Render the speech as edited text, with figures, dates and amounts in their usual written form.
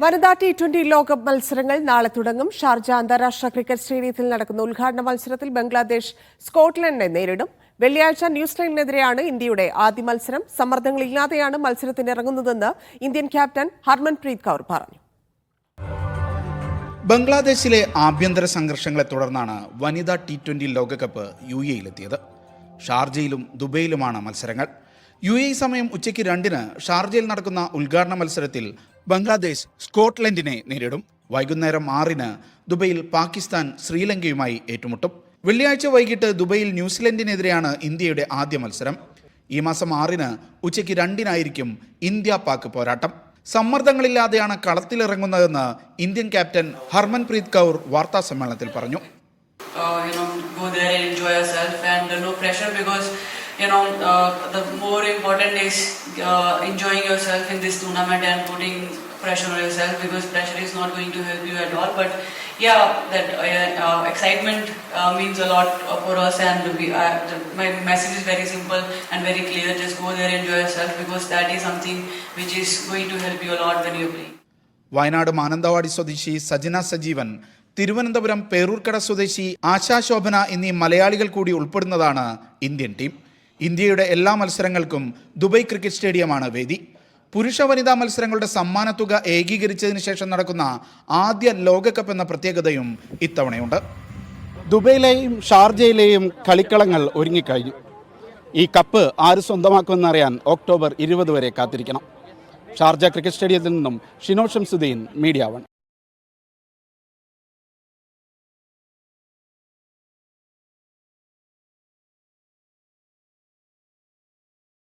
വനിതാ T20 ലോകകപ്പ് മത്സരങ്ങൾ നാളെ തുടങ്ങും. ഷാർജ അന്താരാഷ്ട്ര ക്രിക്കറ്റ് സ്റ്റേഡിയത്തിൽ നടക്കുന്ന ഉദ്ഘാടന മത്സരത്തിൽ ബംഗ്ലാദേശ് സ്കോട്ട്ലൻഡിനെ നേരിടും. വെള്ളിയാഴ്ച ന്യൂസിലൻഡിനെതിരെയാണ് ഇന്ത്യയുടെ ആദ്യ മത്സരം. സമ്മർദ്ദങ്ങളില്ലാതെയാണ് മത്സരത്തിന് ഇറങ്ങുന്നതെന്ന് ഇന്ത്യൻ ക്യാപ്റ്റൻ ഹർമൻപ്രീത് കൗർ പറഞ്ഞു. ബംഗ്ലാദേശിലെ ആഭ്യന്തര സംഘർഷങ്ങളെ തുടർന്നാണ് വനിതാ T20 ലോകകപ്പ് UAE-യിലെത്തിയത്. ഷാർജയിലും ദുബൈയിലുമാണ് മത്സരങ്ങൾ. UAE സമയം ഉച്ചയ്ക്ക് 2-ന് ഷാർജയിൽ നടക്കുന്ന ഉദ്ഘാടന മത്സരത്തിൽ ബംഗ്ലാദേശ് സ്കോട്ട്ലൻഡിനെ നേരിടും. വൈകുന്നേരം 6-ന് ദുബൈയിൽ പാകിസ്ഥാൻ ശ്രീലങ്കയുമായി ഏറ്റുമുട്ടും. വെള്ളിയാഴ്ച വൈകിട്ട് ദുബൈയിൽ ന്യൂസിലൻഡിനെതിരെയാണ് ഇന്ത്യയുടെ ആദ്യ മത്സരം. ഈ മാസം 6-ന് ഉച്ചയ്ക്ക് 2-നായിരിക്കും ഇന്ത്യ-പാക് പോരാട്ടം. സമ്മർദ്ദങ്ങളില്ലാതെയാണ് കളത്തിലിറങ്ങുന്നതെന്ന് ഇന്ത്യൻ ക്യാപ്റ്റൻ ഹർമൻപ്രീത് കൗർ വാർത്താ സമ്മേളനത്തിൽ പറഞ്ഞു. Go there and enjoy yourself and no pressure because the more important is enjoying yourself in this tournament and putting pressure on yourself because pressure is not going to help you at all. But yeah, that excitement means a lot for us and my message is very simple and very clear. Just go there and enjoy yourself because that is something which is going to help you a lot when you're playing. Wayanad Mananthavady സ്വദേശി സജന സജീവൻ, തിരുവനന്തപുരം പേരൂർക്കട സ്വദേശി ആശാ ശോഭന എന്നീ മലയാളികൾ കൂടി ഉൾപ്പെടുന്നതാണ് Indian team. ഇന്ത്യയുടെ എല്ലാ മത്സരങ്ങൾക്കും Dubai cricket സ്റ്റേഡിയമാണ് വേദി. പുരുഷ വനിതാ മത്സരങ്ങളുടെ സമ്മാനത്തുക ഏകീകരിച്ചതിന് ശേഷം നടക്കുന്ന ആദ്യ ലോകകപ്പ് എന്ന പ്രത്യേകതയും ഇത്തവണയുണ്ട്. ദുബൈയിലെയും ഷാർജയിലെയും കളിക്കളങ്ങൾ ഒരുങ്ങിക്കഴിഞ്ഞു. ഈ കപ്പ് ആര് സ്വന്തമാക്കുമെന്നറിയാൻ ഒക്ടോബർ 20 വരെ കാത്തിരിക്കണം. ഷാർജ ക്രിക്കറ്റ് സ്റ്റേഡിയത്തിൽ നിന്നും ഷിനോ ഷംസുദ്ദീൻ, മീഡിയ 1.